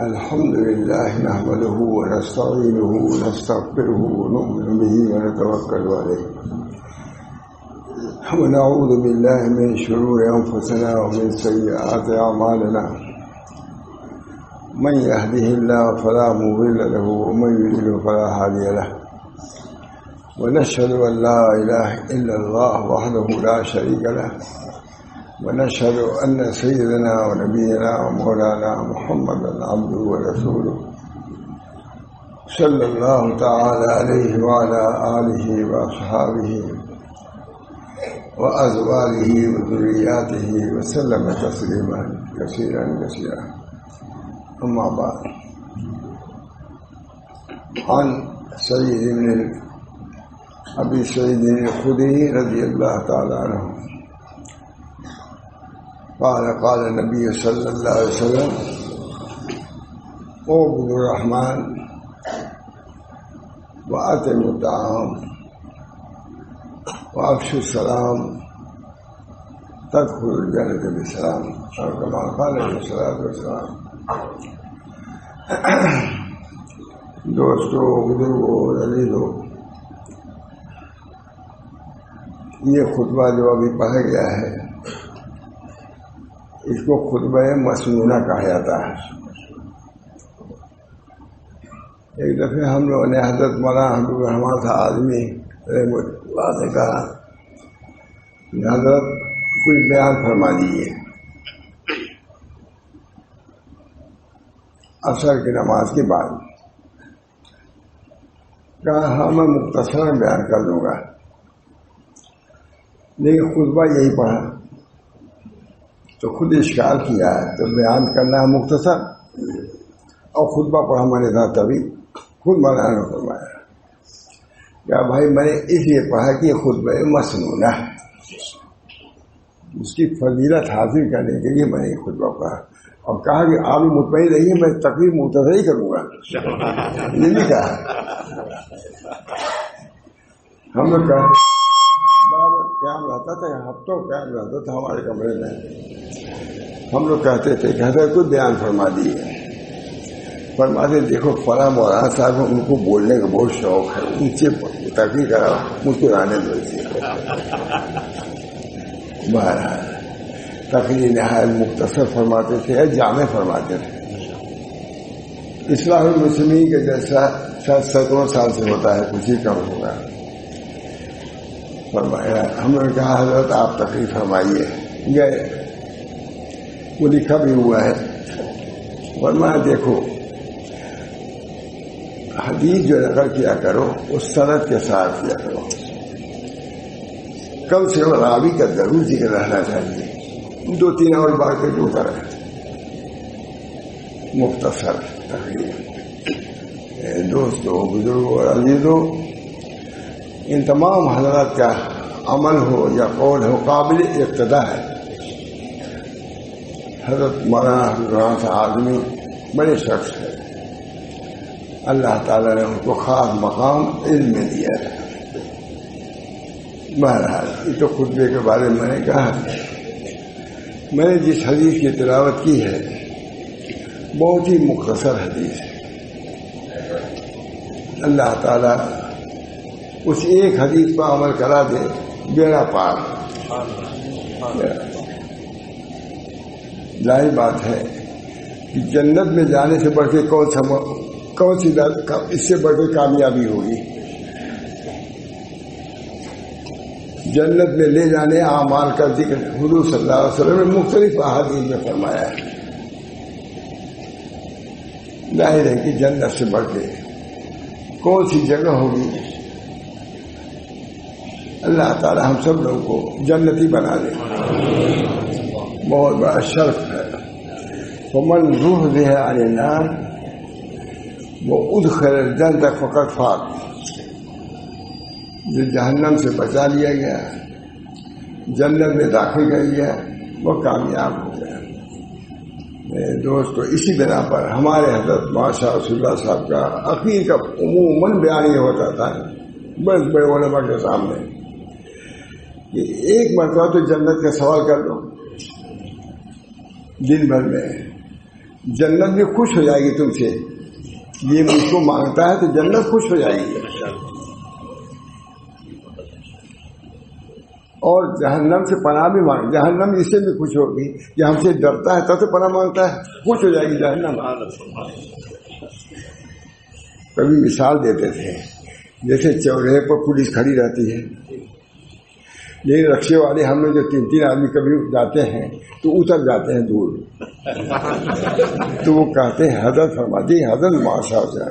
الحمد لله نحمده ونستعينه ونستغفره ونؤمن به ونتوكل عليه ونعوذ بالله من شرور أنفسنا ومن سيئات أعمالنا من يهده الله فلا مضل له ومن يضلل فلا هادي له ونشهد أن لا إله إلا الله وحده لا شريك له ونشهد أن سيدنا ونبينا ومولانا محمدا عبده ورسوله صلى الله تعالى عليه وعلى آله وأصحابه وأزواجه وذرياته وسلم تسليما كثيرا كثيرا. أما بعد، عن سعيد بن أبي سعيد الخدري رضي الله تعالى عنه قال النبي صلى الله عليه وسلم: اعبدوا الرحمن وأطعموا الطعام وأفشوا السلام تدخلوا الجنة بسلام، اور كما قال عليه الصلاة والسلام. دوستو، بزرگو، عزیزو، یہ خطبہ جو ابھی پڑھا گیا ہے اس کو خطبہ مسنونہ کہا جاتا ہے. ایک دفعہ ہم لوگوں نے حضرت مولانا حبیب الرحمن صاحب آدمی اللہ سے کہا کہ حضرت کوئی بیان فرما دیجیے عصر کی نماز کے بعد. کہا ہاں میں مختصر بیان کر دوں گا، لیکن خطبہ یہی پڑھا تو خود اشکال کیا ہے، تو بیان کرنا ہے مختصر اور خطبہ پڑھا میں نے تھا تبھی خود مولانا نے فرمایا کیا بھائی میں نے اس لیے پڑھا کہ یہ خطبہ مسنونہ ہے، اس کی فضیلت حاصل کرنے کے لیے میں نے یہ خطبہ پڑھا، اور کہا کہ آپ مطمئن رہیے میں تقریر مختصر ہی کروں گا. یہ نہیں کہا. ہم لوگ قیام رہتا تھا، ہفتوں قیام رہتا تھا ہمارے کمرے میں. ہم لوگ کہتے تھے کہ حضرت کوئی بیان فرما دیے. فرماتے دیکھو فلاں مولانا صاحب ان کو بولنے کا بہت شوق ہے، ان سے تقریر کرا مجھ کو آنے دو. بہرحال تقریر نہایت مختصر فرماتے تھے، جامع فرماتے تھے. اصلاح المسلمین کے جیسا شاید سینکڑوں سال سے ہوتا ہے، کچھ ہی کم ہوگا. فرمایا ہم نے کہا حضرت آپ تقریر فرمائیے. گئے، وہ لکھا بھی ہوا ہے. فرمایا دیکھو حدیث جو نقل کیا کرو اس سند کے ساتھ کیا کرو، کم سے کم راوی کا ضرور ذکر رہنا چاہیے. 2-3 اور باتیں جو کریں مختصر تقریر. دوستو، بزرگوں اور عزیزوں، ان تمام حضرات کا عمل ہو یا قول ہو قابل اقتداء ہے. حضرت مولانا حبیب الرحمن صاحب آدمی بڑے شخص ہے، اللہ تعالیٰ نے ان کو خاص مقام علم میں دیا ہے. بہرحال یہ تو خطبے کے بارے میں نے کہا. میں نے جس حدیث کی تلاوت کی ہے بہت ہی مختصر حدیث ہے. اللہ تعالیٰ اس ایک حدیث پر عمل کرا دے، بیڑا پار. ظاہر بات ہے کہ جنت میں جانے سے بڑھ کے کون سی اس سے بڑھ کے کامیابی ہوگی. جنت میں لے جانے اعمال کا ذکر حضور صلی اللہ علیہ وسلم نے مختلف احادیث میں فرمایا ہے. ظاہر ہے کہ جنت سے بڑھ کے کون سی جگہ ہوگی. اللہ تعالی ہم سب لوگوں کو جنتی بنا دے. بہت بڑا شرف ہے. فمن زحزح عن النار وادخل الجنة فقد فاز. جو جہنم سے بچا لیا گیا، جنت میں داخل کر گیا، وہ کامیاب ہو گیا. دوستو، اسی بنا پر ہمارے حضرت ماشاء رسول اللہ صاحب کا عقید کا عموماً بیان یہ ہوتا تھا بڑے بڑے علماء کے سامنے کہ ایک مرتبہ تو جنت کا سوال کر لو دن بھر میں، جنت بھی خوش ہو جائے گی تم سے. یہ مجھ کو مانگتا ہے تو جنت خوش ہو جائے گی. اور جہنم سے پناہ بھی مانگ, جہنم اس سے بھی خوش ہوگی کہ ہم سے ڈرتا ہے تب سے پناہ مانگتا ہے, خوش ہو جائے گی جہنم. کبھی مثال دیتے تھے جیسے چوراہے پر پولیس کھڑی رہتی ہے, لیکن رکشے والے ہم لوگ جو 3 آدمی کبھی جاتے ہیں تو اتر جاتے ہیں دور. تو وہ کہتے ہیں حضرت فرماتی ہے, حضرت معاشا سے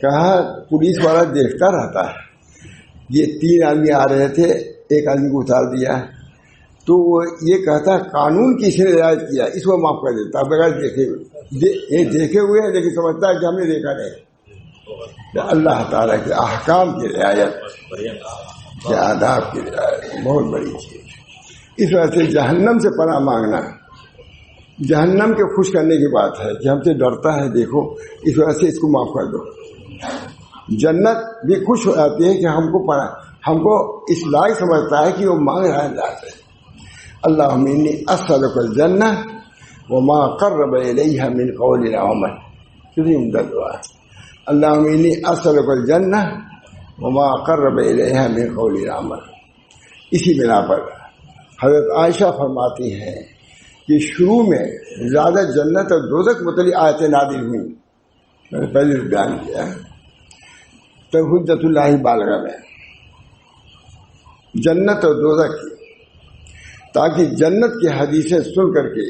کہا پولیس والا دیکھتا رہتا ہے, یہ 3 آدمی آ رہے تھے, ایک آدمی کو اتار دیا, تو وہ یہ کہتا ہے قانون کسی نے رعایت کیا اس کو معاف کر دیتا بغیر دیکھے ہوئے ہیں, لیکن سمجھتا ہے کہ ہم نے دیکھا نہیں. اللہ تعالیٰ کے احکام کی رعایت, کے آداب کی رعایت بہت بڑی چیز. اس وجہ سے جہنم سے پناہ مانگنا جہنم کے خوش کرنے کی بات ہے کہ ہم سے ڈرتا ہے, دیکھو اس وجہ سے اس کو معاف کر دو. جنت بھی خوش ہو جاتی ہے کہ ہم کو اس لائق سمجھتا ہے کہ وہ مانگ رہا ہے اللہ سے. اللہم انی اسألک الجنہ وما قرب الیہا من قول وعمل. کتنی عمدہ دعا ہے. اللہم انی اسألک الجنہ وما قرب الیہا من قول وعمل. اسی بنا پر حضرت عائشہ فرماتی ہیں کہ شروع میں زیادہ جنت اور دوزخ متعلق آیتیں نازل ہوئیں, میں نے پہلے بیان کیا ہے, تو حجت اللہ بالغہ میں جنت اور دوزخ کی, تاکہ جنت کی حدیثیں سن کر کے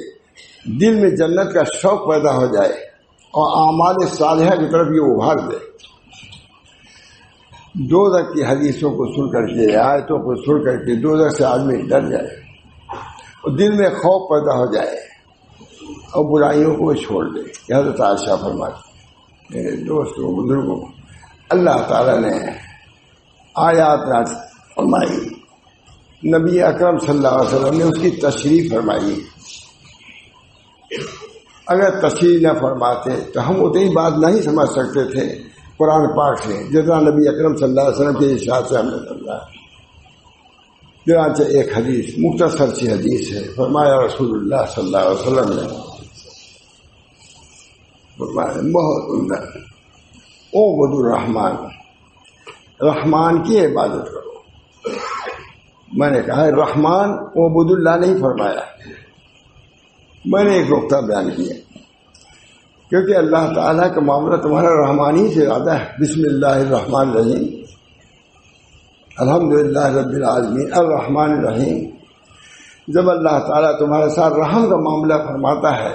دل میں جنت کا شوق پیدا ہو جائے اور اعمال صالحہ کی طرف یہ ابھار دے. دوزخ کی حدیثوں کو سن کر کے, آیتوں کو سن کر کے دوزخ سے آدمی ڈر جائے اور دل میں خوف پیدا ہو جائے اور برائیوں کو چھوڑ دے. حضرت عائشہ فرماتی, میرے دوستوں بزرگوں, اللہ تعالیٰ نے آیات فرمائی, نبی اکرم صلی اللہ علیہ وسلم نے اس کی تشریح فرمائی. اگر تشریح نہ فرماتے تو ہم اتنی بات نہیں سمجھ سکتے تھے قرآن پاک سے جتنا نبی اکرم صلی اللہ علیہ وسلم کے ارشاد سے ہم نے سمجھا. چنانچہ ایک حدیث, مختصر سی حدیث ہے, فرمایا رسول اللہ صلی اللہ علیہ وسلم نے فرمایا بہت عمدہ, اعبد الرحمن, رحمان کی عبادت کرو. میں نے کہا رحمان عبد اللہ نہیں فرمایا, میں نے ایک نقطہ بیان کیا, کیونکہ اللہ تعالیٰ کا معاملہ تمہارا رحمانی سے زیادہ ہے. بسم اللہ الرحمن الرحیم, الحمدللہ رب العالمین الرحمن الرحیم. جب اللہ تعالیٰ تمہارے ساتھ رحم کا معاملہ فرماتا ہے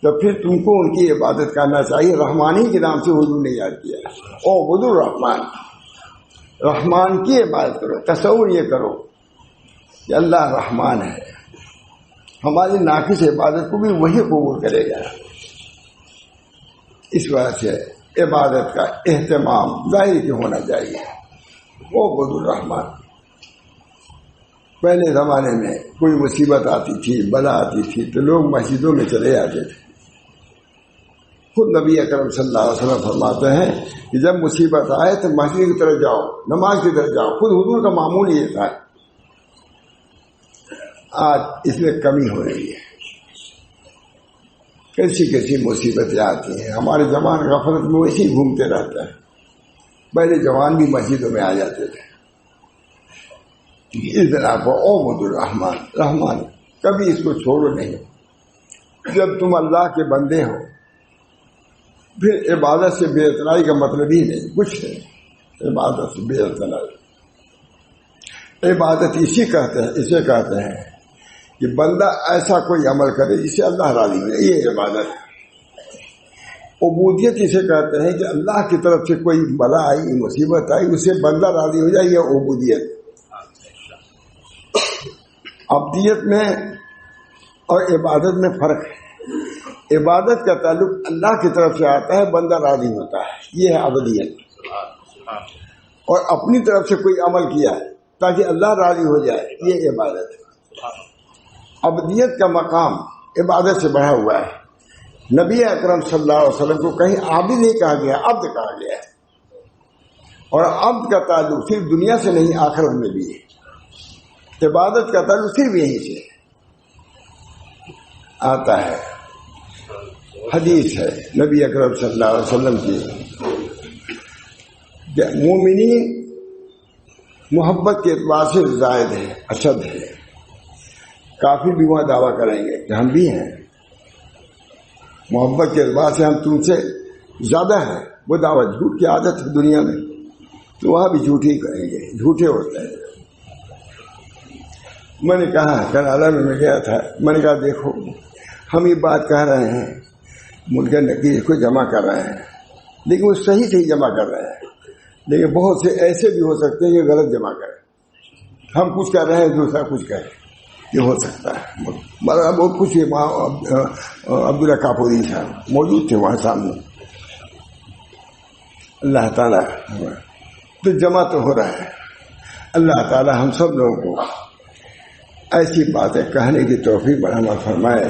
تو پھر تم کو ان کی عبادت کرنا چاہیے. رحمانی کے نام سے اردو نے یاد کیا, اعبد الرحمن, رحمان کی عبادت کرو. تصور یہ کرو کہ اللہ رحمان ہے, ہماری ناقص عبادت کو بھی وہی قبول کرے گا. اس وجہ سے عبادت کا اہتمام ظاہر کی ہونا چاہیے. اعبد الرحمن. پہلے زمانے میں کوئی مصیبت آتی تھی, بلا آتی تھی تو لوگ مسجدوں میں چلے جاتے تھے. خود نبی اکرم صلی اللہ علیہ وسلم فرماتے ہیں کہ جب مصیبت آئے تو مسجد کی طرف جاؤ, نماز کی طرف جاؤ. خود حضور کا معمول یہ تھا. آج اس میں کمی ہو رہی ہے, کیسی مصیبتیں آتی ہیں. ہمارے جوان غفلت میں ویسے ہی گھومتے رہتا ہے. پہلے جوان بھی مسجدوں میں آ جاتے تھے. اس بنا پر اعبد الرحمن, رحمان, کبھی اس کو چھوڑو نہیں. جب تم اللہ کے بندے ہو پھر عبادت سے بے اعتنائی کا مطلب ہی نہیں, کچھ نہیں. عبادت سے بے اعتنائی, عبادت اسے کہتے ہیں کہ بندہ ایسا کوئی عمل کرے جس سے اللہ راضی ہو جائے, یہ عبادت ہے. عبودیت اسے کہتے ہیں کہ اللہ کی طرف سے کوئی بلا آئی, مصیبت آئی, اس سے بندہ راضی ہو جائے, یہ عبودیت. عبدیت میں اور عبادت میں فرق ہے. عبادت کا تعلق اللہ کی طرف سے آتا ہے, بندہ راضی ہوتا ہے, یہ ہے عبدیت. اور اپنی طرف سے کوئی عمل کیا ہے تاکہ اللہ راضی ہو جائے, یہ عبادت ہے. عبدیت کا مقام عبادت سے بڑھا ہوا ہے. نبی اکرم صلی اللہ علیہ وسلم کو کہیں عابد نہیں کہا گیا, عبد کہا گیا ہے. اور عبد کا تعلق صرف دنیا سے نہیں, آخرت میں بھی ہے. عبادت کا تعلق صرف یہیں سے آتا ہے. حدیث ہے نبی اکرم صلی اللہ علیہ وسلم کی کہ مومنین محبت کے اعتبار سے زائد ہے، اشد ہے. کافر بھی وہاں دعویٰ کریں گے کہ ہم بھی ہیں، محبت کے اعتبار سے ہم تم سے زیادہ ہیں. وہ دعویٰ جھوٹ کی عادت ہے دنیا میں، تو وہاں بھی جھوٹ ہی کریں گے، جھوٹے ہوتے ہیں. میں نے کہا کینیڈا میں گیا تھا، میں نے کہا دیکھو ہم یہ بات کہہ رہے ہیں، ملک نقیز کو جمع کر رہے ہیں، لیکن وہ صحیح جمع کر رہے ہیں، لیکن بہت سے ایسے بھی ہو سکتے ہیں کہ غلط جمع کریں. ہم کچھ کر رہے ہیں دوسرا کچھ کرے، یہ ہو سکتا ہے. بہت کچھ عبداللہ کاپوری صاحب موجود تھے وہاں سامنے. اللہ تعالیٰ تو جمع تو ہو رہا ہے. اللہ تعالیٰ ہم سب لوگوں کو ایسی باتیں کہنے کی توفیق عطا فرمائے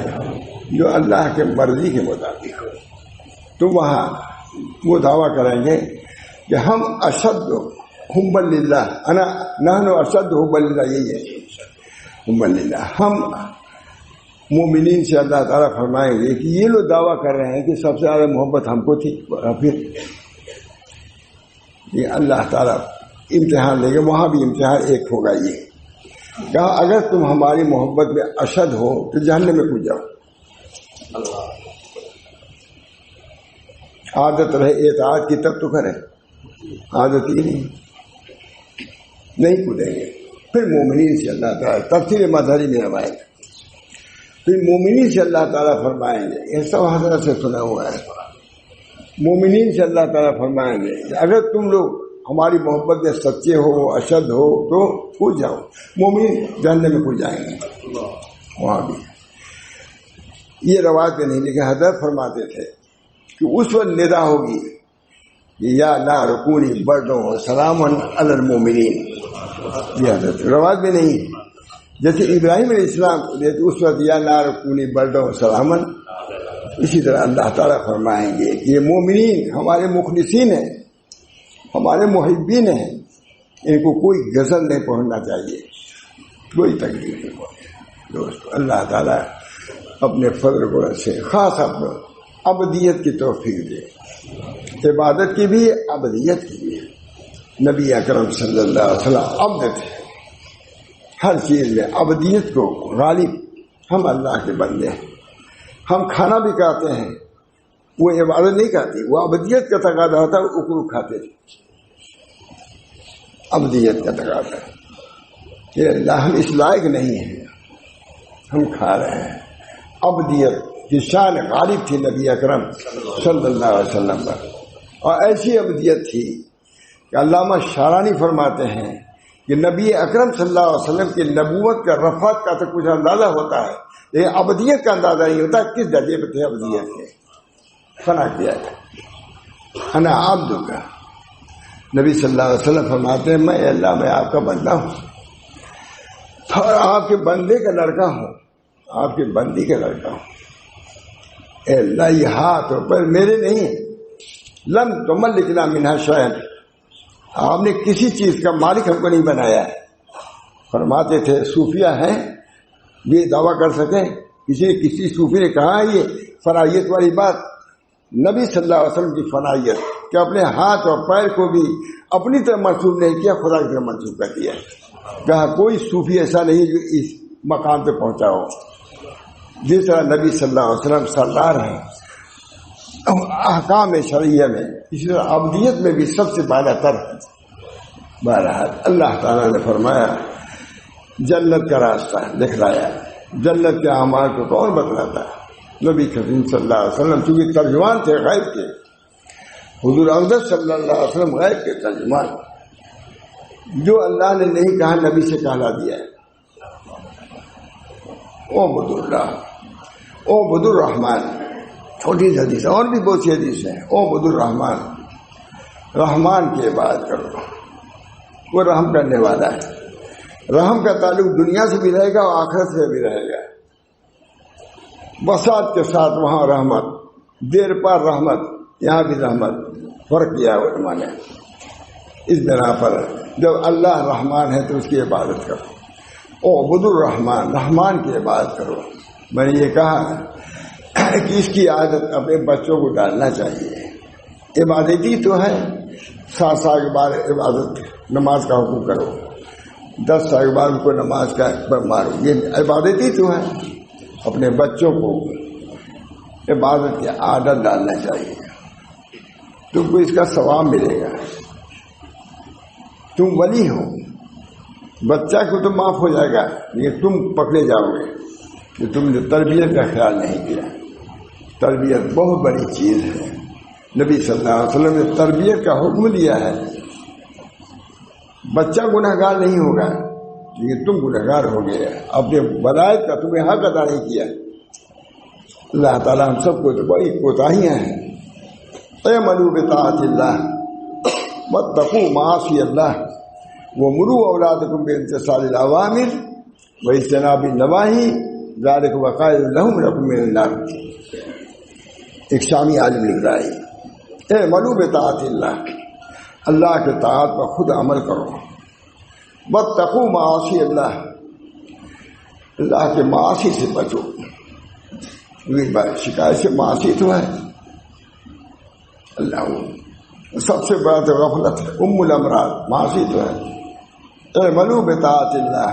جو اللہ کے مرضی کے مطابق ہو. تو وہاں وہ دعویٰ کریں گے کہ ہم اشد حبا للہ، انا نحن اشد حبا للہ، یہی ہے حبا للہ. ہم مومنین سے اللہ تعالیٰ فرمائیں گے کہ یہ لوگ دعویٰ کر رہے ہیں کہ سب سے زیادہ محبت ہم کو تھی. پھر یہ اللہ تعالیٰ امتحان لے گا، وہاں بھی امتحان ایک ہوگا. یہ کہا اگر تم ہماری محبت میں اشد ہو تو جہنم میں کود جاؤ. عادت رہے اطاعت کی تب تو کرے، عادت ہی نہیں کودیں گے. پھر مومنین سے اللہ تعالیٰ تفسیر مظہری میں روایت، پھر مومنین سے اللہ تعالیٰ فرمائیں گے، یہ سب حضرت سے سنا ہوا ہے. مومنین سے اللہ تعالیٰ فرمائیں گے کہ اگر تم لوگ ہماری محبت میں سچے ہو، اشد ہو تو کود جاؤ. مومن جہنم میں کود جائیں گے. وہاں بھی یہ روایت میں نہیں، لیکن حضرت فرماتے تھے کہ اس وقت ندا ہوگی کہ یا نار کونی بردوں سلام علی المومنین. یہ حضرت روایت میں نہیں، جیسے ابراہیم علیہ السلام اس وقت یا نار کونی بردوں سلام، اسی طرح اللہ تعالیٰ فرمائیں گے کہ یہ مومنین ہمارے مخلصین ہیں، ہمارے محبین ہیں، ان کو کوئی غضب نہیں پہنچنا چاہیے، کوئی تکلیف نہیں پہنچے. دوست اللہ تعالیٰ اپنے فضل کو سے خاص اپنے ابدیت کی توفیق دے، عبادت کی بھی ابدیت کی بھی. نبی اکرم صلی اللہ علیہ وسلم عبد تھے، ہر چیز میں ابدیت کو غالب. ہم اللہ کے بندے ہیں، ہم کھانا بھی کھاتے ہیں، وہ عبادت نہیں کھاتی، وہ ابدیت کا تقاضا ہوتا ہے. اکرو کھاتے تھے، ابدیت کا تقاضا ہے کہ اللہ ہم اس لائق نہیں ہیں، ہم کھا رہے ہیں. ابدیت کی شان غالب تھی نبی اکرم صلی اللہ علیہ وسلم پر. اور ایسی ابدیت تھی کہ علامہ شارانی فرماتے ہیں کہ نبی اکرم صلی اللہ علیہ وسلم کی نبوت کا رفعت کا تو کچھ اندازہ ہوتا ہے، لیکن ابدیت کا اندازہ نہیں ہوتا کس درجے پہ تھے ابدیت کے. فنا کیا ہے انا عبد کا. نبی صلی اللہ علیہ وسلم فرماتے ہیں میں اللہ میں آپ کا بندہ ہوں اور آپ کے بندے کا لڑکا ہوں، آپ کے بندی کا لڑکا ہوں. اے اللہ یہ ہاتھ اور پیر میرے نہیں ہیں، لم تملکنا منہا شیئا، آپ نے کسی چیز کا مالک ہم کو نہیں بنایا ہے. فرماتے تھے صوفیہ ہیں یہ دعویٰ کر سکیں؟ کسی صوفی نے کہا یہ فنائیت والی بات؟ نبی صلی اللہ علیہ وسلم کی فنائیت کہ اپنے ہاتھ اور پیر کو بھی اپنی طرف منسوب نہیں کیا، خدا کی طرف منسوب کر دیا. کہا کوئی صوفی ایسا نہیں جو اس مقام پہ پہنچا ہو. جس طرح نبی صلی اللہ علیہ وسلم سردار ہیں احکام شرعیہ میں، اسی طرح عبدیت میں بھی سب سے بالا تر. بہرحال اللہ تعالیٰ نے فرمایا جنت کا راستہ دکھلایا. جنت کے اعمال کو کون بتلاتا ہے؟ نبی کریم صلی اللہ علیہ وسلم، چونکہ ترجمان تھے غیب کے. حضور اقدس صلی اللہ علیہ وسلم غیب کے ترجمان، جو اللہ نے نہیں کہا نبی سے کہلا دیا ہے. اعبد اللہ، اعبد الرحمن، چھوٹی سی حدیث، اور بھی بہت سی حدیث ہیں. اعبد الرحمن، رحمان کی عبادت کرو، وہ رحم کرنے والا ہے. رحم کا تعلق دنیا سے بھی رہے گا اور آخرت سے بھی رہے گا. بساط کے ساتھ وہاں رحمت، دیر پر رحمت، یہاں بھی رحمت. فرق کیا علماء نے اس بنا پر جب اللہ رحمان ہے تو اس کی عبادت کرو. اعبد الرحمن، رحمان کی عبادت کرو. میں نے یہ کہا کہ اس کی عادت اپنے بچوں کو ڈالنا چاہیے. عبادتی تو ہے، 7 سال کے بعد عبادت نماز کا حکم کرو، 10 سال کے بعد ان کو نماز کا پر مارو، یہ عبادتی تو ہے. اپنے بچوں کو عبادت کی عادت ڈالنا چاہیے، تم کو اس کا ثواب ملے گا. تم ولی ہو، بچہ کو تو معاف ہو جائے گا لیکن تم پکڑے جاؤ گے کہ تم نے تربیت کا خیال نہیں کیا. تربیت بہت بڑی چیز ہے. نبی صلی اللہ علیہ وسلم نے تربیت کا حکم دیا ہے. بچہ گنہگار نہیں ہوگا لیکن تم گنہگار ہو گئے، اپنے ولایت کا تمہیں حق ادا نہیں کیا. اللہ تعالیٰ ہم سب کو تو بڑی کوتاہیاں ہیں. اعملوا بطاعت اللہ واتقوا معاصی اللہ ومروا اولادکم بامتثال الاوامر واجتناب النواہی ذلک وقائد لهم لکم من النار. ایک شامی عالم لکھ رہا ہے اعملوا بطاعت اللہ، اللہ کے طاعت پر خود عمل کرو. واتقوا معاصی اللہ، اللہ کے معاصی سے بچو. شکایت سے معاصی تو ہے، اللہ سب سے بڑا تو غفلت ہے، ام الامراض معاصی تو ہے. اعملوا بطاعت اللہ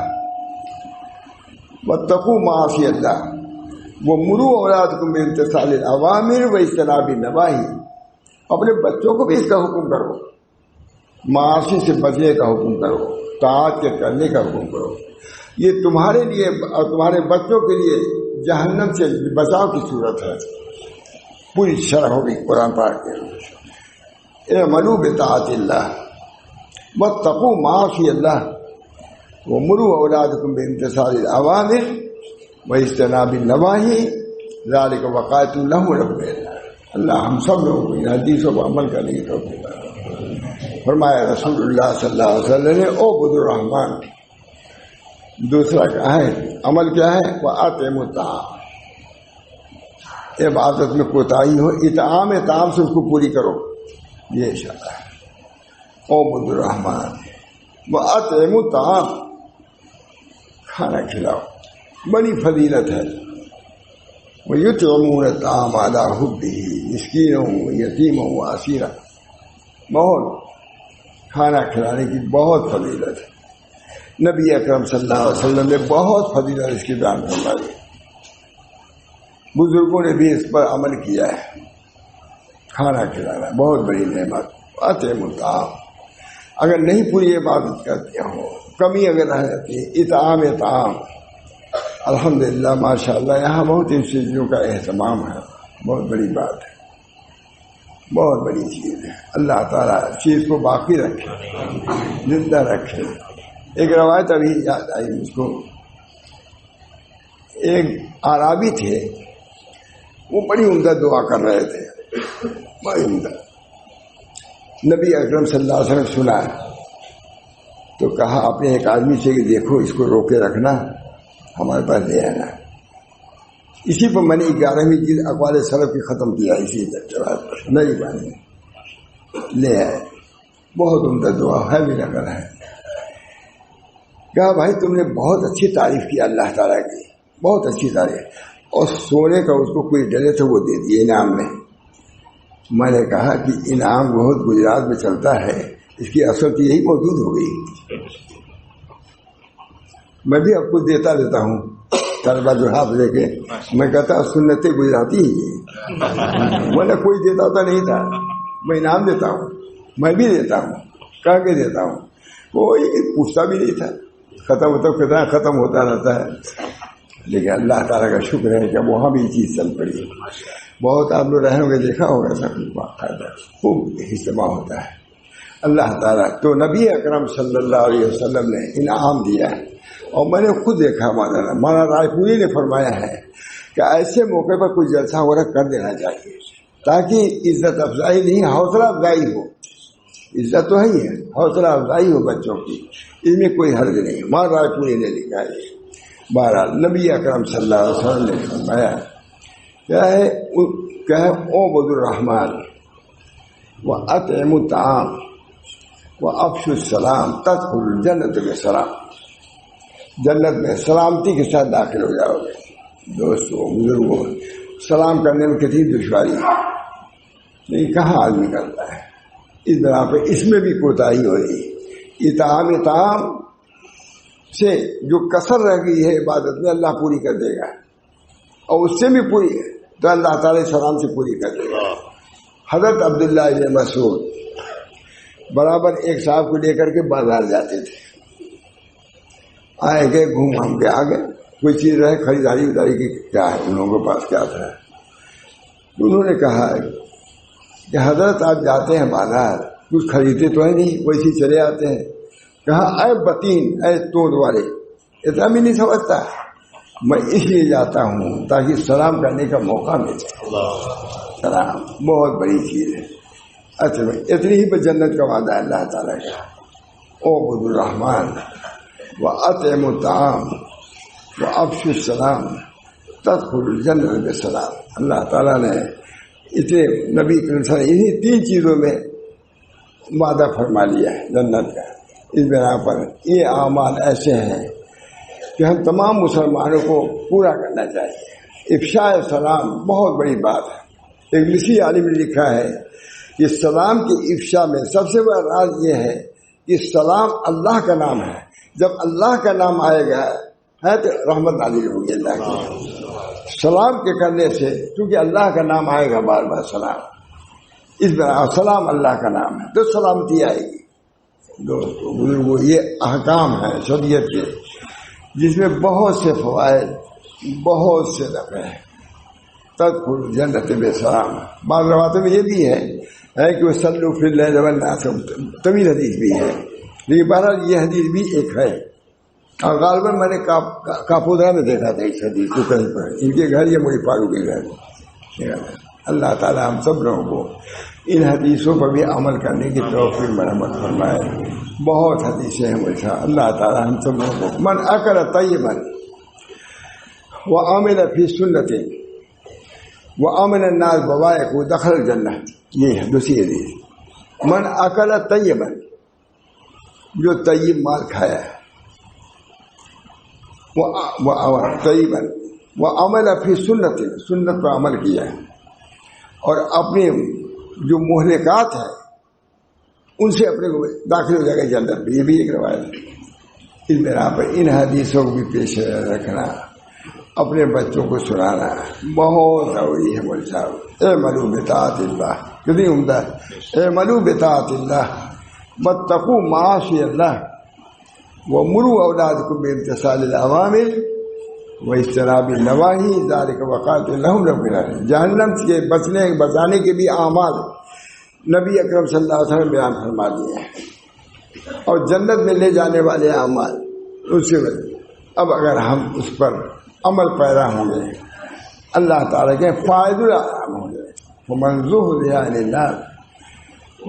واتقوا معاصی اللہ ومروا اولادکم بامتثال الاوامر واجتناب النواہی. اپنے بچوں کو بھی اس کا حکم کرو، معاصی سے بچنے کا حکم کرو، طاعت کے کرنے کا حکم کرو. یہ تمہارے لیے اور تمہارے بچوں کے لیے جہنم سے بچاؤ کی صورت ہے. پوری شرح ہوگی قرآن پاک کے. اعملوا بطاعت اللہ واتقوا معاصی اللہ ومروا اولادکم بامتثال الاوامر واجتناب النواہی ذلک وقائد لهم لکم من النار. اللہ ہم سب لوگوں کو ان حدیثوں پر عمل کرنے کی توفیق عطا. فرمایا رسول اللہ صلی اللہ علیہ وسلم نے اعبدوا الرحمن. دوسرا کیا ہے عمل، کیا ہے وَأَطْعِمُوا الطَّعَامَ. عبادت میں کوتاہی ہو، اطعام سے اس کو پوری کرو، یہ اشارہ ہے. اعبدوا الرحمن وَأَطْعِمُوا الطَّعَامَ، کھانا کھلاؤ، بڑی فضیلت ہے. وَيُطْعِمُونَ الطَّعَامَ عَلَىٰ حُبِّهِ مِسْكِينًا وَيَتِيمًا وَأَسِيرًا. بہت کھانا کھلانے کی بہت فضیلت ہے. نبی اکرم صلی اللہ علیہ وسلم نے بہت فضیلت اس کی بیان فرمائی. بزرگوں نے بھی اس پر عمل کیا ہے. کھانا کھلانا بہت بڑی نعمت. اطعموا الطعام، اگر نہیں پوری عبادت کرتے ہو، کمی اگر رہ جاتی ہے، اطعام الحمدللہ ماشاء اللہ یہاں بہت ان چیزوں کا اہتمام ہے. بہت بڑی بات ہے، بہت بڑی چیز ہے. اللہ تعالیٰ چیز کو باقی رکھے، زندہ رکھے. ایک روایت ابھی یاد آئی مجھ کو. ایک اعرابی تھے، وہ بڑی عمدہ دعا کر رہے تھے، بڑی عمدہ. نبی اکرم صلی اللہ علیہ وسلم سنا تو کہا اپنے ایک آدمی سے کہ دیکھو اس کو روکے رکھنا، ہمارے پاس لے آنا. اسی پر میں نے 11ویں جلد اقوال سلف کی ختم کیا. اسی نئی بانی لے آئے. بہت عمدہ دعا ہے، بھی نقل ہے. کہا بھائی تم نے بہت اچھی تعریف کی اللہ تعالیٰ کی، بہت اچھی تعریف، اور سونے کا اس کو کوئی ڈلے تو وہ دے دیے انعام میں. میں نے کہا کہ انعام بہت گجرات میں چلتا ہے، اس کی اثر تو یہی موجود ہو گئی. میں بھی اب کچھ دیتا ہوں طلبہ جو ہاتھ لے کے. میں کہتا سنت گجراتی ہی میں نے کوئی دیتا ہوتا نہیں تھا. میں انعام دیتا ہوں، میں بھی دیتا ہوں، کہہ کے دیتا ہوں. کوئی پوچھتا بھی نہیں تھا. ختم ہوتا رہتا ہے. لیکن اللہ تعالیٰ کا شکر ہے کہ وہاں بھی چیز چل پڑی. بہت آپ لوگ رہے ہوں گے، دیکھا ہوگا سب باقاعدہ خوب اجتماع ہوتا ہے. اللہ تعالیٰ تو نبی اکرم صلی اللہ علیہ وسلم نے انعام دیا ہے. اور میں نے خود دیکھا، مولانا رائے پوری نے فرمایا ہے کہ ایسے موقع پر کوئی جلسہ وغیرہ کر دینا چاہیے تاکہ عزت افزائی نہیں، حوصلہ افزائی ہو. عزت تو ہے، حوصلہ افزائی ہو بچوں کی، اس میں کوئی حرج نہیں. مولانا رائے پوری نے لکھا ہے. بہرحال نبی اکرم صلی اللہ علیہ وسلم نے فرمایا کیا ہے اعبدوا الرحمن واطعموا الطعام وافشوا السلام تدخلوا الجنة بسلام. جنت میں سلامتی کے ساتھ داخل ہو جاؤ گے. دوستوں، بزرگوں، سلام کرنے میں کتنی دشواری ہے، نہیں کہاں آدمی کرتا ہے. اس بنا پہ اس میں بھی کوتاہی ہو رہی ہے. اطعام سے جو کسر رہ گئی ہے عبادت میں اللہ پوری کر دے گا، اور اس سے بھی پوری تو اللہ تعالی سلام سے پوری کر دے گا. حضرت عبداللہ ابن مسعود برابر ایک صاحب کو لے کر کے بازار جاتے تھے. آئے گئے گھوم گھام کے آگے کوئی چیز رہے خریداری وداری کی کیا ہے ان لوگوں کے پاس کیا تھا. انہوں نے کہا کہ حضرت آپ جاتے ہیں بازار کچھ خریدتے تو ہے نہیں ویسے چلے آتے ہیں. کہا اے بتین اے توند والے اتنا بھی نہیں سمجھتا، میں اس لیے جاتا ہوں تاکہ سلام کرنے کا موقع ملے. سلام بہت بڑی چیز ہے. اچھا میں اتنی ہی پہ جنت کا وعدہ ہے اللہ تعالیٰ کا. اعبدوا الرحمن واطعموا الطعام وافشوا السلام تدخلوا الجنة بسلام. اللہ تعالیٰ نے اتنے نبی کریم صلی اللہ علیہ وسلم انہیں 3 چیزوں میں وعدہ فرما لیا ہے جنت کا. اس بنا پر یہ اعمال ایسے ہیں کہ ہم تمام مسلمانوں کو پورا کرنا چاہیے. افشاء سلام بہت بڑی بات ہے. ایک مصری عالم نے لکھا ہے کہ سلام کے افشاء میں سب سے بڑا راز یہ ہے کہ سلام اللہ کا نام ہے. جب اللہ کا نام آئے گا ہے تو رحمت نازل ہوگی اللہ کی. سلام کے کرنے سے کیونکہ اللہ کا نام آئے گا بار بار سلام، اس بنا سلام اللہ کا نام ہے تو سلامتی آئے گی. دوستو بزرگوں یہ احکام ہے شریعت کے جس میں بہت سے فوائد بہت سے نفع ہیں. تدخلوا جنت بسلام. بعض روایتوں میں یہ بھی ہے کہ وہ صلوا فی اللیل والناس، طویل حدیث بھی ہے لیکن بہرحال یہ حدیث بھی ایک ہے. اور غالباً میں نے کاپودرا میں دیکھا تھا اس حدیث کو کہیں پر. ان کے گھر یہ مجھے فاروق کے گھر. اللہ تعالیٰ ہم سب لوگوں کو ان حدیثوں پر بھی عمل کرنے کی توفیق مرحمت فرمائے. بہت حدیثیں ہیں مجھے. اللہ تعالیٰ ہم سب لوگوں کو من اکل طیبا وعمل فی سنت وامن الناس بوائق دخل الجنہ. یہ ہے دوسری حدیث. من اکل طیبا جو طیب مال کھایا ہے طیبا وعمل فی سنت سنت پر عمل کیا ہے اور اپنے جو مہلکات ہیں ان سے اپنے کو داخل ہو جائے گا جنت. یہ بھی ایک روایت ہے. اس بنا پر ان حدیثوں کو بھی پیش رکھنا، اپنے بچوں کو سنانا بہت ضروری ہے. مول صاحب اعملوا بطاعت اللہ کتنی عمدہ ہے. اعملوا بطاعت اللہ واتقوا معاصی اللہ ومروا اولادکم بامتثال الاوامر واجتناب النواہی ذالک وقات لہم رب العالمین. جہنم سے بچانے کے بھی اعمال نبی اکرم صلی اللہ علیہ وسلم بیان فرما دیے ہیں اور جنت میں لے جانے والے اعمال اس سے. اب اگر ہم اس پر عمل پیرا ہوں گے اللہ تعالیٰ کے فائد العام ہوں گے. فمن زحزح عن النار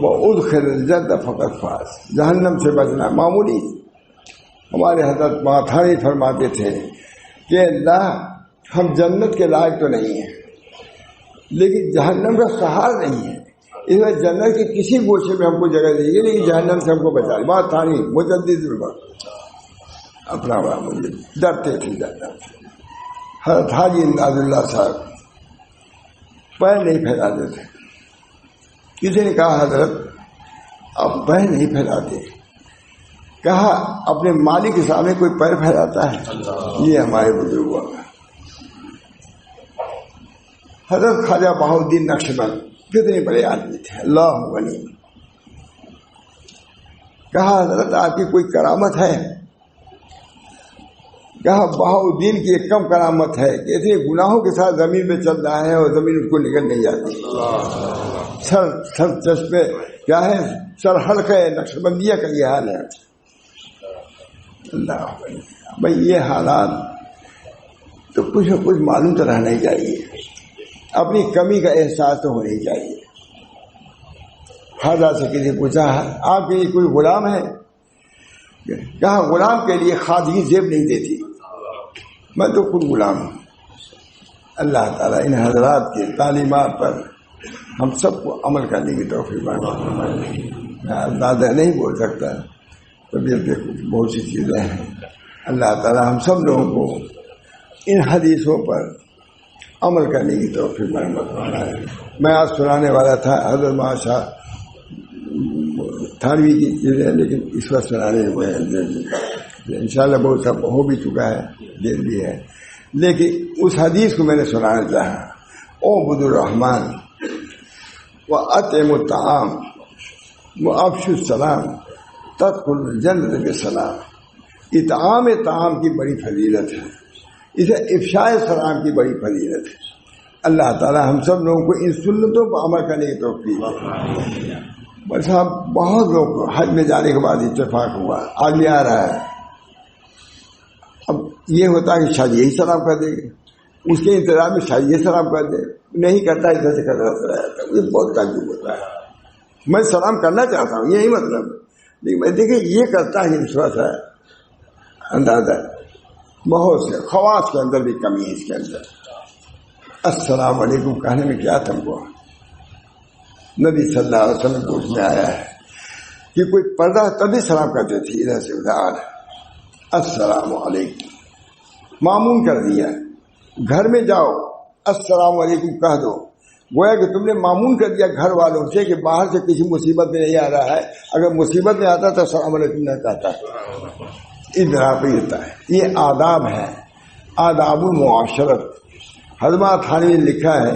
وادخل الجنة فقد فاز. جہنم سے بچنا معمولی. ہمارے حضرت ماتھانی فرماتے تھے کہ اللہ ہم جنت کے لائق تو نہیں ہیں لیکن جہنم کا سہار نہیں ہے. اس میں جنت کے کسی گوشے میں ہم کو جگہ دیجیے لیکن جہنم سے ہم کو بچا. بات تھانی مجدد اپنا بڑا مجھے ڈرتے تھے جہنم سے. حضرت حاجی امداد اللہ صاحب پیر نہیں پھیلاتے تھے. کسی نے کہا حضرت آپ پیر نہیں پھیلاتے. کہا اپنے مالک کے سامنے کوئی پیر پھیلاتا ہے؟ یہ ہمارے بزرگوں کا. حضرت خواجہ بہاؤالدین نقشبند کتنے بڑے آدمی تھے اللہ غنی. کہا حضرت آپ کی کوئی کرامت ہے؟ کہا بہاؤالدین کی ایک کم کرامت ہے کہ اتنے گناہوں کے ساتھ زمین پہ چل رہا ہے اور زمین اس کو نکل نہیں جاتی. سر چشمے کیا ہے سر حلقہ نقشبندیہ کا یہ حال ہے. اللہ بھائی یہ حالات تو کچھ نہ کچھ معلوم تو رہنا ہی چاہیے. اپنی کمی کا احساس تو ہونا ہی چاہیے. خواجہ سے کسی پوچھا آپ کے لیے کوئی غلام ہے؟ کہا غلام کے لیے خواجگی زیب نہیں دیتی، میں تو خود غلام ہوں. اللہ تعالیٰ ان حضرات کی تعلیمات پر ہم سب کو عمل کرنے کی توفیق فرمائے. میں اندازہ نہیں بول سکتا، طبیعت پہ بہت سی چیزیں ہیں. اللہ تعالیٰ ہم سب لوگوں کو ان حدیثوں پر عمل کرنے کی توفیق مرحمت فرمائے۔ میں آج سنانے والا تھا حضرت ماشاء تھانوی کی چیزیں، لیکن اس وقت سنانے ہوئے انشاءاللہ بہت سب ہو بھی چکا ہے، دیر بھی ہے، لیکن اس حدیث کو میں نے سنانا چاہا، اعبد الرحمن واطعم الطعام وافشوا السلام تدخل الجنۃ بسلام۔ اطعام طعام کی بڑی فضیلت ہے، اسے افشاء سلام کی بڑی فضیلت ہے۔ اللہ تعالی ہم سب لوگوں کو ان سنتوں پر عمل کرنے کی توفیق دے۔ بس صاحب بہت لوگ حج میں جانے کے بعد اتفاق ہوا، آدمی آ رہا ہے، اب یہ ہوتا ہے کہ شاید یہی سلام کر دے گا، اس کے انتظار میں شاید یہ سلام کر دے، نہیں کرتا ادھر سے کرتا رہتا ہے، مجھے بہت تعجب ہوتا ہے۔ میں سلام کرنا چاہتا ہوں، یہی مطلب، لیکن میں دیکھیں یہ کرتا ہے انشورت ہے، اندازہ بہت سے خواص کے اندر بھی کمی ہے اس کے اندر۔ السلام علیکم کہنے میں کیا تم کو؟ نبی صلی اللہ علیہ وسلم کو اس میں آیا ہے کہ کوئی پردہ تبھی سلام کرتے تھے ادھر سے ادھر، السلام علیکم معمول کر دیا، گھر میں جاؤ السلام علیکم کہہ دو، گویا کہ تم نے معمول کر دیا گھر والوں سے کہ باہر سے کسی مصیبت میں نہیں آ رہا ہے، اگر مصیبت میں آتا تو السلام علیکم نہ کہتا، ادھر پہ ہوتا ہے۔ یہ آداب ہے، آداب المعاشرت۔ حضرت تھانوی نے لکھا ہے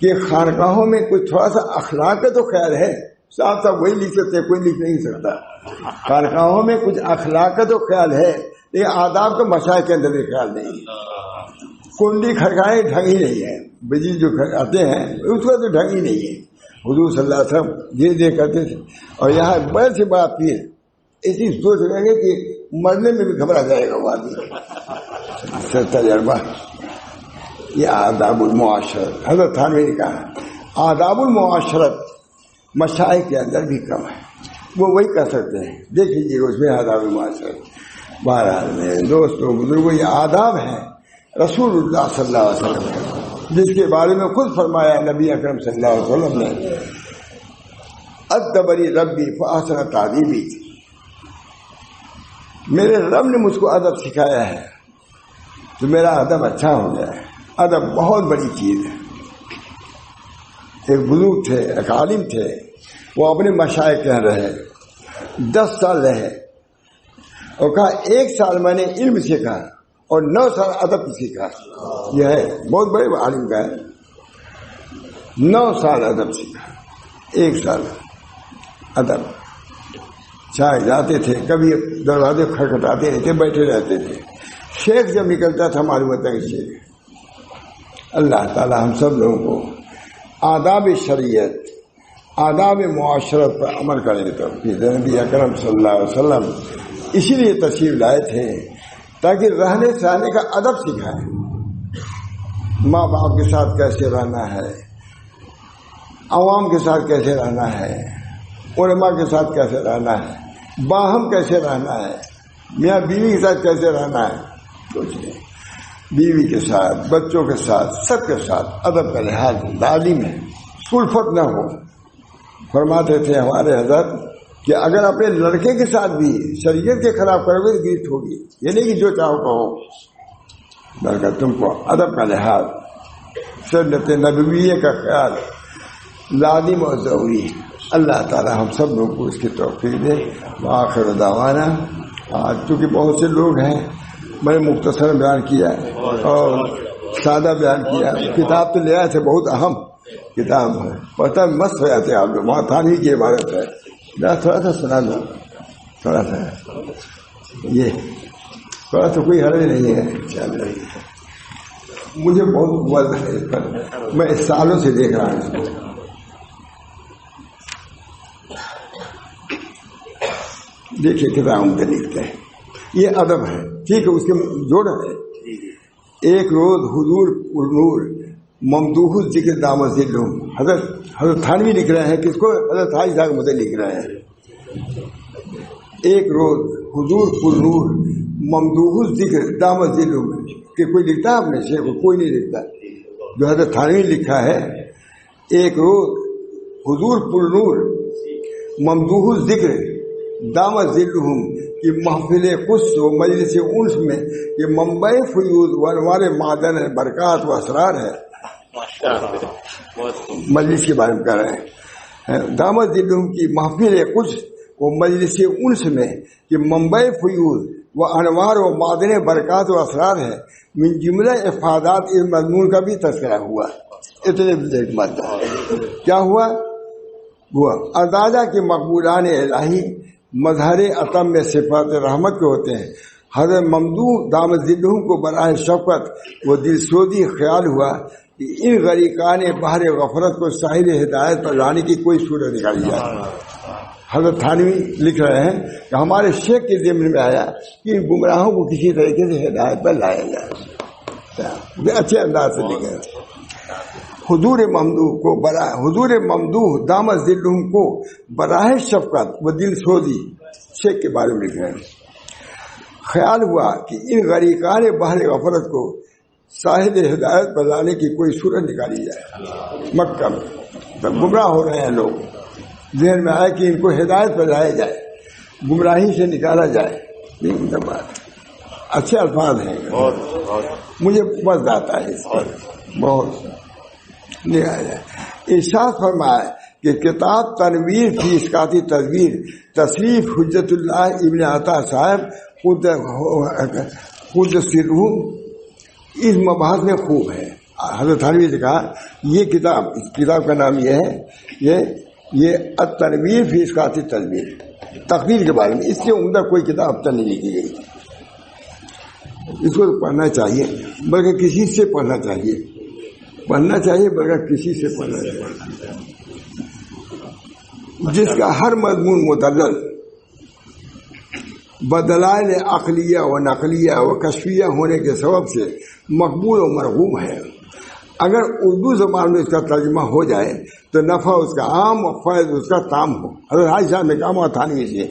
کہ خانقاہوں میں کوئی تھوڑا سا اخلاق کا تو خیال ہے، صاحب صاحب وہی لکھ سکتے، کوئی لکھ نہیں سکتا۔ خانقاہوں میں کچھ اخلاق کا تو خیال ہے، لیکن آداب کا مشاہد کے اندر بھی خیال نہیں ہے۔ کنڈی کھڑکائے ڈھنگ ہی نہیں ہے، بجلی جو آتے ہیں اس کا تو ڈھنگ ہی نہیں ہے۔ حضور صلی اللہ علیہ وسلم دھیرے دھیرے کرتے تھے، اور یہاں بڑے سے بڑا پیر ایسی سوچ رہیں گے کہ مرنے میں بھی گھبرا جائے گا وہ آدمی۔ تجربہ، یہ آداب المعاشرت حضرت تھانوی نے کہا، آداب المعاشرت مشائخ کے اندر بھی کم ہے، وہ وہی کر سکتے ہیں، دیکھ لیجیے اس میں آداب المعاشرت۔ بہرحال میں دوستوں بزرگوں، یہ آداب ہیں رسول اللہ صلی اللہ علیہ وسلم جس کے بارے میں خود فرمایا نبی اکرم صلی اللہ علیہ وسلم نے، ادبنی ربی فاحسن تعدیبی، میرے رب نے مجھ کو ادب سکھایا ہے تو میرا ادب اچھا ہو جائے۔ ادب بہت بڑی چیز ہے۔ ایک بزرگ تھے، ایک عالم تھے، وہ اپنے مشائخ کہہ رہے 10 سال رہے اور کہا 1 سال میں نے علم سیکھا اور 9 سال ادب سیکھا۔ یہ ہے بہت بڑے عالم کا ہے، 9 سال ادب سیکھا، 1 سال ادب۔ چائے جاتے تھے، کبھی دروازے کھٹکھٹاتے رہتے، بیٹھے رہتے تھے، شیخ جب نکلتا تھا معلوم ہوتا ہے کہ شیخ۔ اللہ تعالی ہم سب لوگوں کو آداب شریعت، آداب معاشرت پر عمل کرنے کی توفیق دے۔ نبی اکرم صلی اللہ علیہ وسلم اسی لیے تشریف لائے تھے تاکہ رہنے سہنے کا ادب سکھائے، ماں باپ کے ساتھ کیسے رہنا ہے، عوام کے ساتھ کیسے رہنا ہے، علماء کے ساتھ کیسے رہنا ہے، باہم کیسے رہنا ہے، میاں بیوی کے ساتھ کیسے رہنا ہے، کچھ نہیں، بیوی کے ساتھ، بچوں کے ساتھ، سب کے ساتھ ادب کا لحاظ لازم ہے، الفت نہ ہو۔ فرماتے تھے ہمارے حضرت کہ اگر اپنے لڑکے کے ساتھ بھی شریعت کے خلاف کرو گے تو گرفت ہوگی، یہ نہیں کہ جو چاہو کہو، بلکہ تم کو ادب کا لحاظ، سنت نبویہ کا خیال لازم اور ضروری ہے۔ اللہ تعالی ہم سب لوگ کو اس کی توفیق دے۔ وآخر دعوانا، آج چونکہ بہت سے لوگ ہیں، میں نے مختصر بیان کیا اور سادہ بیان کیا، کتاب تو لے آئے تھے، بہت اہم کتاب ہے، پتہ مست ہو جاتے آپ لوگ، وہاں تھانوی کی عبارت ہے، تھوڑا سا سنا دو، تھوڑا سا یہ تھوڑا سا کوئی حرج نہیں ہے، مجھے بہت وزن ہے اس پر، میں اس سالوں سے دیکھ رہا ہوں اس کو۔ دیکھیے کتنا عمدہ لکھتے ہیں، یہ ادب ہے، ٹھیک ہے، اس کے جوڑ ہے۔ ایک روز حضور نور ممدوح ذکر دامت ذلہم، حضرت تھانوی لکھ رہے ہیں، کس کو؟ حضرت تھانوی صاحب مجھے لکھ رہے ہیں۔ ایک روز حضور پر نور ممدوح ذکر دامت ذلہم، کہ کوئی لکھتا ہے اپنے شیخ کو؟ کوئی نہیں لکھتا، جو حضرت تھانوی لکھا ہے۔ ایک روز حضور پر نور ممدوح ذکر دامت ذلہم کہ محفل قدس و مجلس انس میں یہ منبع فیوز و انوار معدن ہے، برکات و اسرار ہے. مجلس کے بارے میں کہہ رہے ہیں دامت ذلہم کی محفل قدس و مجلس انس میں کہ منبع فیوز و انوار و معدن برکات و اسرار ہے. من جملہ افادات اس مضمون کا بھی تذکرہ ہوا. اتنے بات کیا ہوا؟ اندازہ کے مقبولان الہی مظہر اتم میں صفات رحمت کے ہوتے ہیں. حضرت ممدوح دامت ذلہم کو براہ شفقت و دل سوزی خیال ہوا کہ ان غریقان بحر غفرت کو ساحل ہدایت پر لانے کی کوئی صورت نکالی جائے. حضرت تھانوی لکھ رہے ہیں کہ ہمارے شیخ کے ذمن میں آیا کہ ان گمراہوں کو کسی طریقے سے ہدایت پر لایا جائے. اچھے انداز سے لکھے. حضور ممدوح دامت ذلہم کو براہ شفقت و دل سوزی شیخ کے بارے میں لکھ رہے ہیں. خیال ہوا کہ ان غریقان بحر غفرت کو ساحل ہدایت پر لانے کی کوئی صورت نکالی جائے. مکہ میں گمراہ ہو رہے ہیں لوگ، ذہن میں آئے کہ ان کو ہدایت پر لایا جائے، گمراہی سے نکالا جائے. اچھے الفاظ ہیں، مجھے مزہ آتا ہے اس پر بہت. ارشاد فرمایا کہ کتاب تنویر فی اسقاط تدبیر تصریف حجت اللہ ابن عطا صاحب خود سرہ اس مباحث میں خوب ہے. حضرت تھانوی نے کہا یہ کتاب کا نام یہ ہے، یہ التنویر فی اسقاط تدبیر، تقدیر کے بارے میں. اس سے عمدہ کوئی کتاب اب تک نہیں لکھی گئی. اس کو پڑھنا چاہیے، بلکہ کسی سے پڑھنا چاہیے بلکہ کسی سے پڑھنا چاہیے جس کا ہر مضمون مدلل بدلائل عقلیہ و نقلیہ و کشفیہ ہونے کے سبب سے مقبول و مرغوب ہے. اگر اردو زبان میں اس کا ترجمہ ہو جائے تو نفع اس کا عام و فیض اس کا تام ہو. حضرت عائشہ نے کہا تھانوی سے.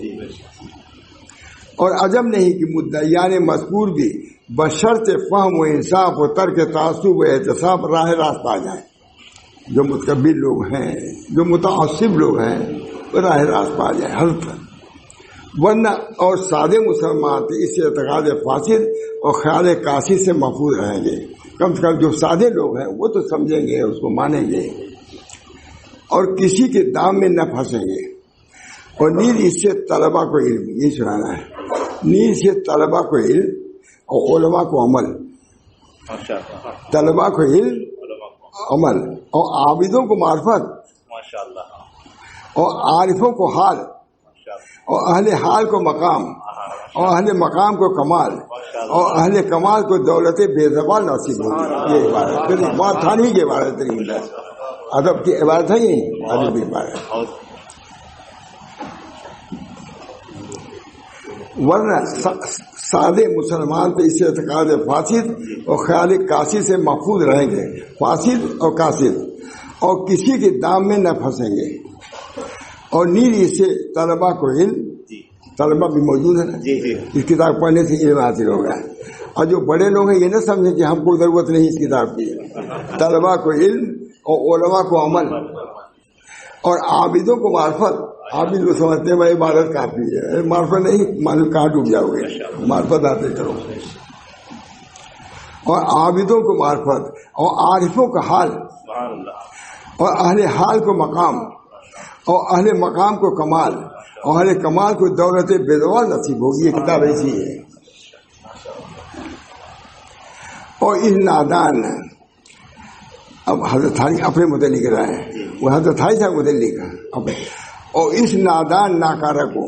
اور عجب نہیں کہ مدعیان مذکور بھی بشرط فہم و انصاف و ترک تعصب و احتساب راہ راست پا جائیں. جو متکبر لوگ ہیں، جو متعصب لوگ ہیں، وہ راہ راست پا جائیں. حضرت ورنہ اور سادے مسلمان اس سے اعتقاد فاسد اور خیال کاسی سے محفوظ رہیں گے. کم سے کم جو سادے لوگ ہیں وہ تو سمجھیں گے، اس کو مانیں گے اور کسی کے دام میں نہ پھنسیں گے. اور نیز اس سے طلبہ کو علم، یہ سنانا ہے، نیز سے طلبہ کو علم اور علماء کو عمل. طلبہ کو علم، عمل، اور عابدوں کو معرفت، اور عارفوں کو حال، اور اہل حال کو مقام، اور اہل مقام کو کمال، اور اہل کمال کو دولت بے زوال نصیب ہوگی. یہ عبارت پھر بات تھانوی کی عبارت ہے، ادب کی عبارت ہے، یہ ادب کی عبارت. ورنہ سادے مسلمان تو اس سے اعتقاد فاسد اور خیال کاسی سے محفوظ رہیں گے. فاسد اور کاسد، اور کسی کے دام میں نہ پھنسیں گے. اور نیز اس سے طلبہ کو علم، طلبہ بھی موجود ہے نا، اس کتاب پڑھنے سے علم حاصل ہوگا. اور جو بڑے لوگ ہیں یہ نہ سمجھیں کہ ہم کو ضرورت نہیں اس کتاب کی. طلبہ کو علم اور علماء کو عمل اور عابدوں کو معرفت. عابد کو سمجھتے ہیں بھائی عبادت کافی ہے، معرفت نہیں، معلوم کہاں ڈوب جاؤ گے. معرفت آتے کرو. اور عابدوں کو معرفت، اور عارفوں کا حال، اور اہل حال کو مقام، اور اہل مقام کو کمال، اور اہل کمال کو دولت بے زوال نصیب ہوگی. یہ کتاب ایسی ہے. اور اس نادان، اب حضرت تھانوی اپنے متعلق لکھ رہے ہیں، وہ حضرت تھانوی صاحب متعلق اپنے. اور اس نادان ناکارہ کو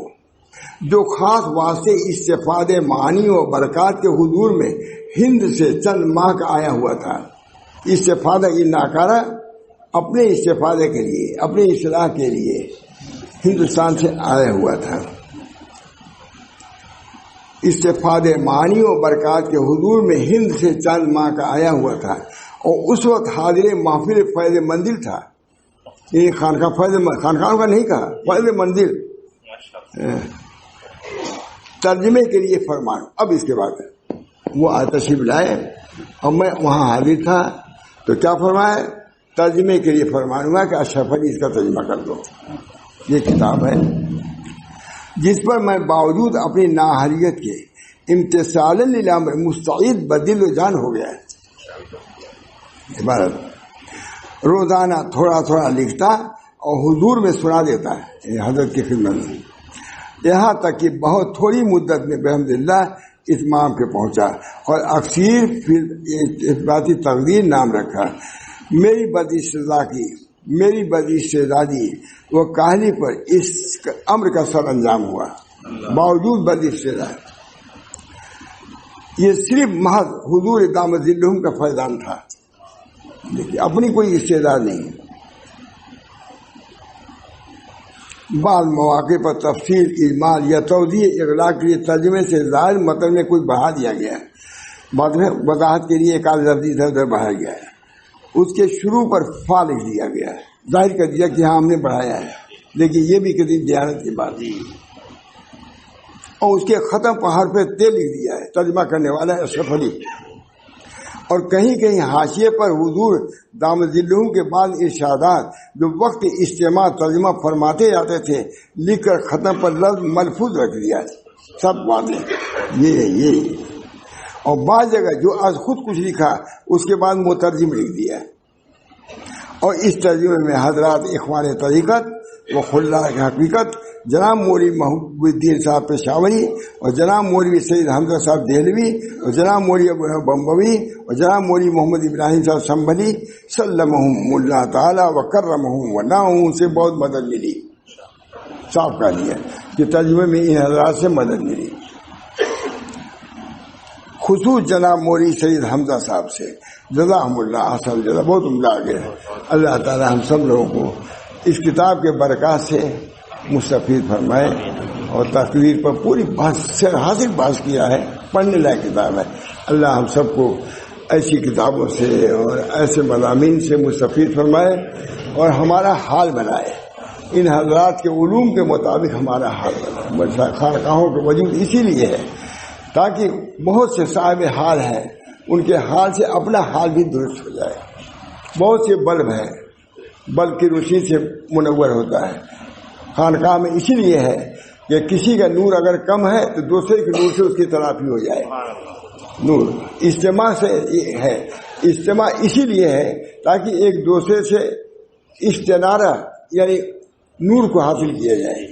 جو خاص واسطے استفادے معانی و برکات کے حضور میں ہند سے چند ماہ کا آیا ہوا تھا. استفادہ یہ ناکارہ اپنے استفادے کے لیے، اپنی اصلاح کے لیے ہندوستان سے آیا ہوا تھا. استفادے معانی و برکات کے حضور میں ہند سے چند ماہ کا آیا ہوا تھا. اور اس وقت حاضر محفل فیض منزل تھا. یہ خانقاہ خانقاہوں کا نہیں کہا، فیض منزل. ترجمے کے لیے فرمان. اب اس کے بعد وہ تشریف لائے اور میں وہاں حاضر تھا تو کیا فرمایا؟ ترجمے کے لیے فرمان ہوا کہ اشرف علی اس کا ترجمہ کر دو. یہ کتاب ہے. جس پر میں باوجود اپنی نااہلیت کے امتثال للامر مستعد بدل و جان ہو گیا ہے۔ عبارت روزانہ تھوڑا تھوڑا لکھتا اور حضور میں سنا دیتا ہے حضرت کی خدمت میں، یہاں تک کہ بہت تھوڑی مدت میں بحمد اللہ اتمام پہ پہنچا اور اکثیر پھر اثباتی تقدیر نام رکھا۔ میری بد استعدادی وہ کاہلی پر اس امر کا سر انجام ہوا، باوجود بد استعداد یہ صرف محض حضور دامت ذلہم کا فیضان تھا، لیکن اپنی کوئی استعداد نہیں۔ بعض مواقع پر تفصیل اجمال یا توضیح اغلاق کے لیے ترجمے سے ظاہر متن میں کوئی بڑھا دیا گیا ہے، بعد میں وضاحت کے لیے ایک آدھ لفظ ادھر ادھر بڑھایا گیا ہے، اس کے شروع پر فا لکھ دیا گیا ہے، ظاہر کر دیا کہ ہاں ہم نے بڑھایا ہے، لیکن یہ بھی کسی دیانت کی بات نہیں، اور اس کے ختم پر حرف تے لکھ دیا ہے، ترجمہ کرنے والا اشرف علی، اور کہیں کہیں حاشیے پر حضور دامت ذلہم کے بعد ارشادات جو وقت اجتماع ترجمہ فرماتے جاتے تھے لکھ کر ختم پر لفظ ملفوظ رکھ دیا، سب باتیں یہ اور بعض جگہ جو از خود کچھ لکھا اس کے بعد مترجم لکھ دیا، اور اس ترجمے میں حضرات اخوان طریقت و خلہ کی حقیقت جناب مولوی محبوب الدین صاحب پشاوری اور جناب مولوی سید حمزہ صاحب دہلوی اور جناب مولوی ابو بمبوی اور جناب مولوی محمد ابراہیم صاحب سنبھلی سلمہم اللہ تعالی و کرمہم و ناہم سے بہت مدد ملی، صاف کہہ دیا کہ ترجمے میں ان حضرات سے مدد ملی، خصوص جناب مولوی سید حمزہ صاحب سے جزاہم اللہ احسن جزا، بہت عمدہ آگے ہے۔ اللہ تعالی ہم سب لوگوں کو اس کتاب کے برکات سے مستفید فرمائے، اور تقریر پر پوری حاصل بحث کیا ہے، پڑھنے لائق کتاب ہے۔ اللہ ہم سب کو ایسی کتابوں سے اور ایسے مضامین سے مستفید فرمائے اور ہمارا حال بنائے، ان حضرات کے علوم کے مطابق ہمارا حال بنائے۔ خانقاہوں کا وجود اسی لیے ہے تاکہ بہت سے صاحب حال ہیں، ان کے حال سے اپنا حال بھی درست ہو جائے۔ بہت سے بلب ہیں، بلب کی روشنی سے منور ہوتا ہے، خانقاہ میں اسی لیے ہے کہ کسی کا نور اگر کم ہے تو دوسرے کے نور سے اس کی تلافی ہو جائے۔ نور اجتماع سے ہے، اجتماع اسی لیے ہے تاکہ ایک دوسرے سے استنارہ یعنی نور کو حاصل کیا جائے۔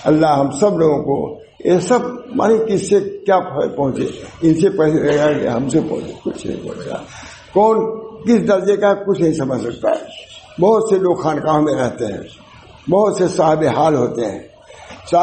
اللہ ہم سب لوگوں کو یہ سب مانے کس سے کیا پہنچے، ان سے پہلے ہم سے پہنچے، کچھ نہیں پہنچا، کون کس درجے کا کچھ نہیں سمجھ سکتا ہے۔ بہت سے لوگ خانقاہوں میں رہتے ہیں، بہت سے صاحب حال ہوتے ہیں،